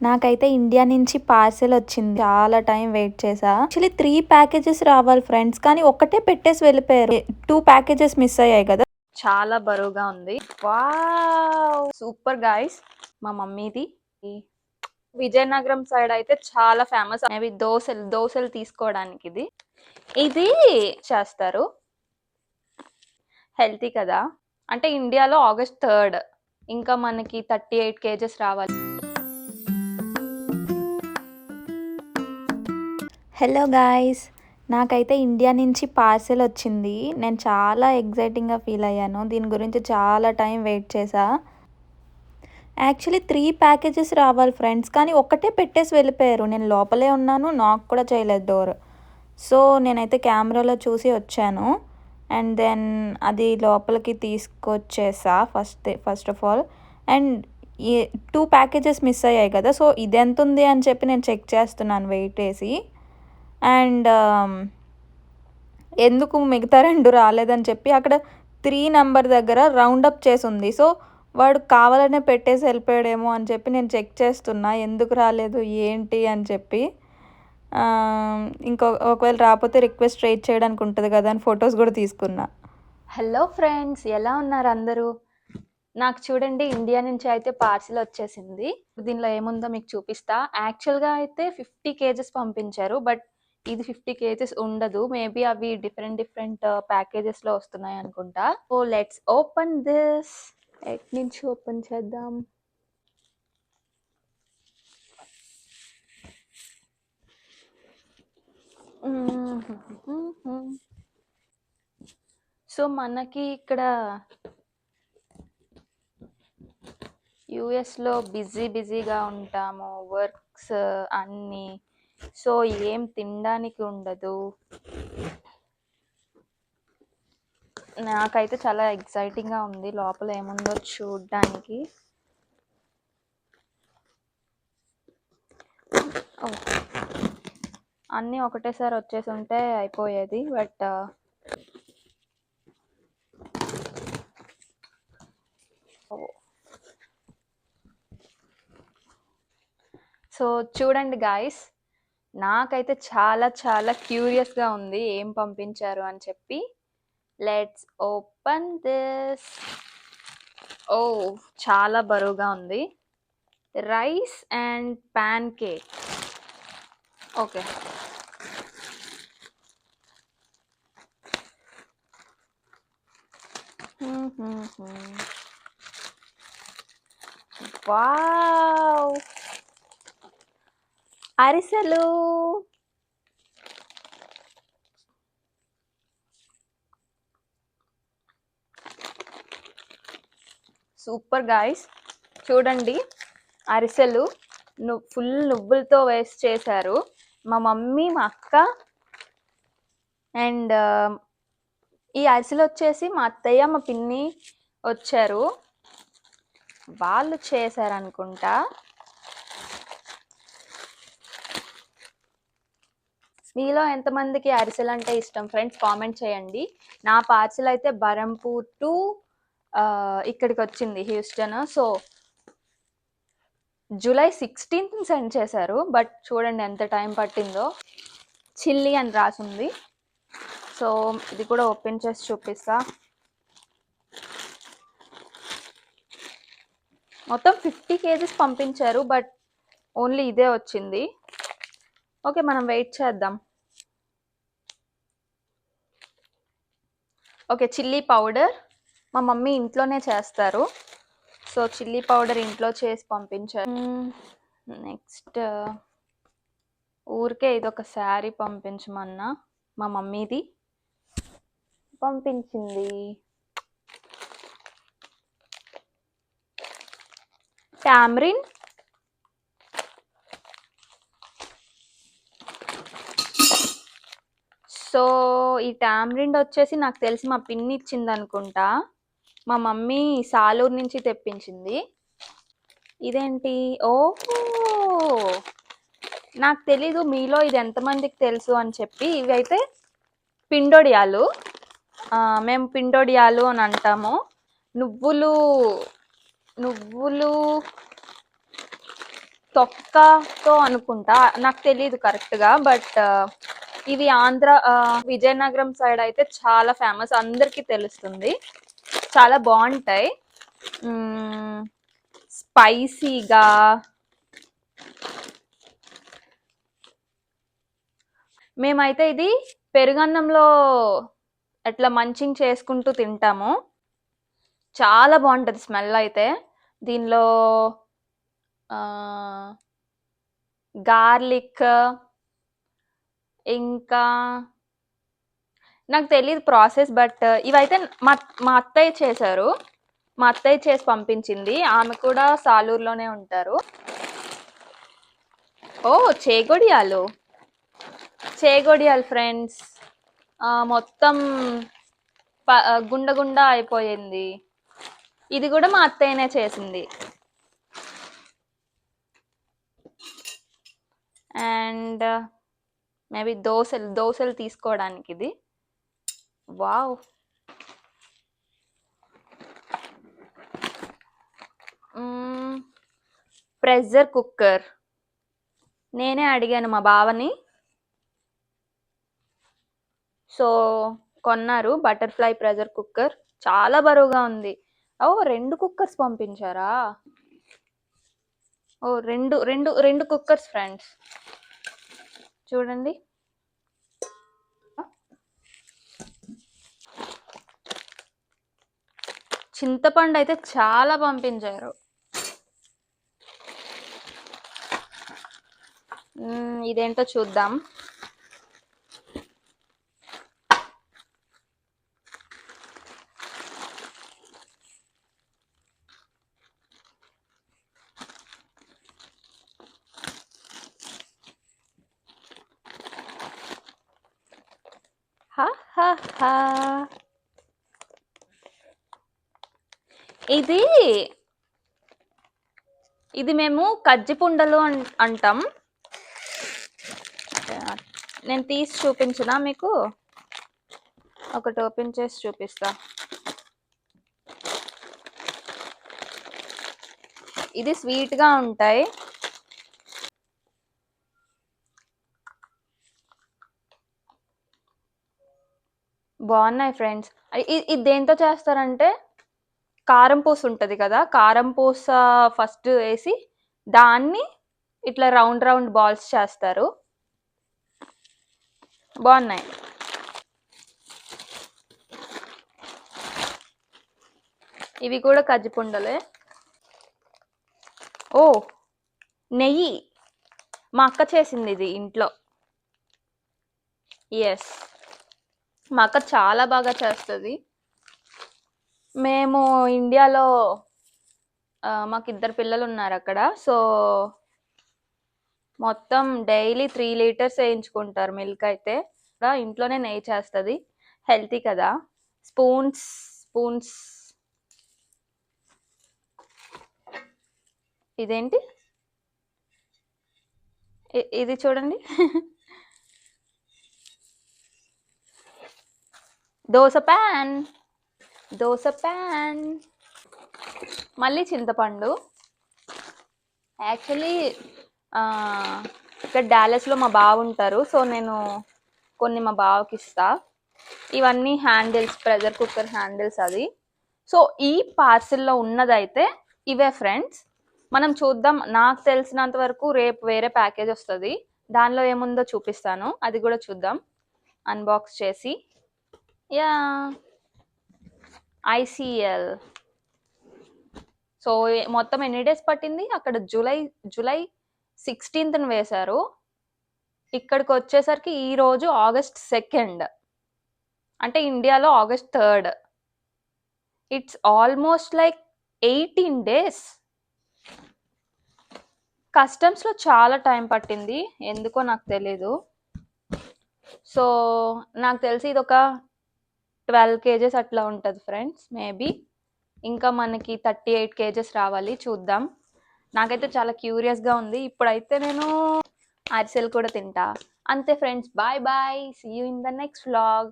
నాకైతే ఇండియా నుంచి పార్సెల్ వచ్చింది. చాలా టైం వెయిట్ చేశా. యాక్చువల్లీ 3 ప్యాకేజెస్ రావాలి ఫ్రెండ్స్. కానీ ఒక్కటే పెట్టేసి వెళ్ళిపోయారు. 2 ప్యాకేజెస్ మిస్ అయ్యాయి కదా. చాలా బరువుగా ఉంది. వావ్! Super guys. మా మమ్మీది. విజయనగరం సైడ్ అయితే చాలా ఫేమస్. అవి దోశలు తీసుకోవడానికి ఇది చేస్తారు. హెల్తీ కదా. అంటే ఇండియాలో August 3rd ఇంకా మనకి 38 కేజెస్ రావాలి. హలో గాయ్స్, నాకైతే ఇండియా నుంచి పార్సెల్ వచ్చింది. నేను చాలా ఎగ్జైటింగ్గా ఫీల్ అయ్యాను. దీని గురించి చాలా టైం వెయిట్ చేశా. యాక్చువల్లీ 3 ప్యాకేజెస్ రావాలి ఫ్రెండ్స్. కానీ ఒక్కటే పెట్టేసి వెళ్ళిపోయారు. నేను లోపలే ఉన్నాను, నాక్ కూడా చేయలేదు డోర్. సో నేనైతే కెమెరాలో చూసి వచ్చాను. అండ్ దెన్ అది లోపలికి తీసుకొచ్చేసా ఫస్ట్ ఆఫ్ ఆల్. అండ్ ఈ 2 ప్యాకేజెస్ మిస్ అయ్యాయి కదా. సో ఇది ఎంత ఉంది అని చెప్పి నేను చెక్ చేస్తున్నాను వెయిట్ వేసి. అండ్ ఎందుకు మిగతా 2 రాలేదని చెప్పి అక్కడ 3 నెంబర్ దగ్గర రౌండప్ చేసి ఉంది. సో వాడు కావాలనే పెట్టేసి వెళ్ళిపోయాడేమో అని చెప్పి నేను చెక్ చేస్తున్నా, ఎందుకు రాలేదు ఏంటి అని చెప్పి. ఒకవేళ రాకపోతే రిక్వెస్ట్ రేట్ చేయడానికి ఉంటుంది కదా అని ఫొటోస్ కూడా తీసుకున్నా. హలో ఫ్రెండ్స్, ఎలా ఉన్నారు అందరూ? నాకు చూడండి, ఇండియా నుంచి అయితే పార్సిల్ వచ్చేసింది. దీనిలో ఏముందో మీకు చూపిస్తా. యాక్చువల్గా అయితే 50 కేజెస్ పంపించారు, బట్ ఇది 50 కేజెస్ ఉండదు. మేబీ అవి డిఫరెంట్ ప్యాకేజెస్లో వస్తున్నాయి అనుకుంటా. So let's open this. At నుంచి ఓపెన్ చేద్దాం. సో మనకి ఇక్కడ యూఎస్లో బిజీగా ఉంటాము, వర్క్స్ అన్నీ. సో ఏం తినడానికి ఉండదు. నాకైతే చాలా ఎక్సైటింగ్గా ఉంది లోపల ఏముందో చూడడానికి. అన్నీ ఒకటేసారి వచ్చేసి ఉంటే అయిపోయేది. బట్ సో చూడండి గాయస్, నాకైతే చాలా క్యూరియస్గా ఉంది ఏం పంపించారు అని చెప్పి. Let's open this. ఓ, చాలా బరువుగా ఉంది. Rice and pan cake. Okay, wow, అరిసెలు. సూపర్ గాయ్స్, చూడండి అరిసెలు ఫుల్ నువ్వులతో వేస్ట్ చేశారు. మా మమ్మీ, మా అక్క అండ్ ఈ అరిసెలు వచ్చేసి మా అత్తయ్య, మా పిన్ని వచ్చారు, వాళ్ళు చేశారనుకుంటా. మీలో ఎంతమందికి అరిసెలు అంటే ఇష్టం ఫ్రెండ్స్, కామెంట్ చేయండి. నా పార్సిల్ అయితే బరంపూర్ టు ఇక్కడికి వచ్చింది, Houston. So July 16th send చేశారు, బట్ చూడండి ఎంత టైం పట్టిందో. చిల్లీ అని రాసింది. సో ఇది కూడా ఓపెన్ చేసి చూపిస్తా. మొత్తం 50 కేజెస్ పంపించారు, బట్ ఓన్లీ ఇదే వచ్చింది. ఓకే, మనం వెయిట్ చేద్దాం. ఓకే, చిల్లీ పౌడర్ మా మమ్మీ ఇంట్లోనే చేస్తారు. సో చిల్లీ పౌడర్ ఇంట్లో చేసి పంపించారు. నెక్స్ట్ ఊరికే ఇదొక శారీ పంపించమన్నా, మా మమ్మీది పంపించింది. టామరిన్, సో ఈ టామరిండ్ వచ్చేసి నాకు తెలిసి మా పిన్ని ఇచ్చింది అనుకుంటా. మా మమ్మీ సాలూరు నుంచి తెప్పించింది. ఇదేంటి? ఓ, నాకు తెలీదు మీలో ఇది ఎంతమందికి తెలుసు అని చెప్పి. ఇవైతే పిండొడియాలు, మేము పిండొడియాలు అని అంటాము. నువ్వులు తొక్కతో అనుకుంటా, నాకు తెలియదు కరెక్ట్గా. బట్ ఇవి ఆంధ్ర విజయనగరం సైడ్ అయితే చాలా ఫేమస్, అందరికీ తెలుస్తుంది. చాలా బాగుంటాయి, స్పైసీగా. మేమైతే ఇది పెరుగన్నంలో అట్లా మంచింగ్ చేసుకుంటూ తింటాము. చాలా బాగుంటుంది స్మెల్ అయితే. దీనిలో గార్లిక్, ఇంకా నాకు తెలియదు ప్రాసెస్, బట్ ఇవైతే మా అత్తయ్య చేశారు. మా అత్తయ్య చేసి పంపించింది. ఆమె కూడా సాలూరులోనే ఉంటారు. ఓ చేగొడియాలు, చేగొడియాలు ఫ్రెండ్స్. మొత్తం గుండ గుండ అయిపోయింది. ఇది కూడా మా అత్తయ్యనే చేసింది. అండ్ మేబీ దోశలు తీసుకోవడానికి ఇది. Wow, pressure cooker. నేనే అడిగాను మా బావని, సో కొన్నారు బటర్ఫ్లై ప్రెషర్ కుక్కర్. చాలా బరువుగా ఉంది. ఓ 2 కుక్కర్స్ పంపించారా? ఓ రెండు కుక్కర్స్ ఫ్రెండ్స్, చూడండి. చింతపండు అయితే చాలా పంపించారు. ఇదేంటో చూద్దాం. ఇది మేము కజ్జిపుండలు అంటాం. నేను తీసి చూపించనా మీకు? ఒకటి ఓపెన్ చేసి చూపిస్తా. ఇది స్వీట్గా ఉంటాయి. బాగున్నాయి ఫ్రెండ్స్. ఇది దేంతో చేస్తారంటే, కారం పూస ఉంటుంది కదా, కారం పూస ఫస్ట్ వేసి దాన్ని ఇట్లా రౌండ్ రౌండ్ బాల్స్ చేస్తారు. బాగున్నాయి. ఇవి కూడా కజ్జిపుండలే. ఓ నెయ్యి, మా అక్క చేసింది ఇది ఇంట్లో. ఎస్, మా అక్క చాలా బాగా చేస్తుంది. మేము ఇండియాలో మాకు 2 పిల్లలు ఉన్నారు అక్కడ. సో మొత్తం డైలీ 3 లీటర్స్ వేయించుకుంటారు మిల్క్. అయితే ఇంట్లోనే నెయ్యి చేస్తుంది, హెల్తీ కదా. స్పూన్స్ ఇదేంటి, ఇది చూడండి. దోశ ప్యాన్, మళ్ళీ చింతపండు. యాక్చువల్లీ ఇక్కడ డాలస్లో మా బావ ఉంటారు, సో నేను కొన్ని మా బావకి ఇస్తా. ఇవన్నీ హ్యాండిల్స్, ప్రెషర్ కుక్కర్ హ్యాండిల్స్ అది. సో ఈ పార్సిల్లో ఉన్నదైతే ఇవే ఫ్రెండ్స్. మనం చూద్దాం. నాకు తెలిసినంత వరకు రేపు వేరే ప్యాకేజ్ వస్తుంది, దానిలో ఏముందో చూపిస్తాను, అది కూడా చూద్దాం అన్బాక్స్ చేసి. Yeah, ICL. సో మొత్తం ఎన్ని డేస్ పట్టింది? అక్కడ జూలై 16th వేశారు, ఇక్కడికి వచ్చేసరికి ఈరోజు August 2nd, అంటే ఇండియాలో August 3rd. It's almost like 18 days. కస్టమ్స్లో చాలా టైం పట్టింది, ఎందుకో నాకు తెలీదు. సో నాకు తెలిసి ఇది ఒక 12 kgs అట్లా ఉంటుంది ఫ్రెండ్స్, మేబీ. ఇంకా మనకి 38 kgs రావాలి, చూద్దాం. నాకైతే చాలా క్యూరియస్గా ఉంది. ఇప్పుడైతే నేను అరిసెలు కూడా తింటా. అంతే friends, bye bye, see you in the next vlog.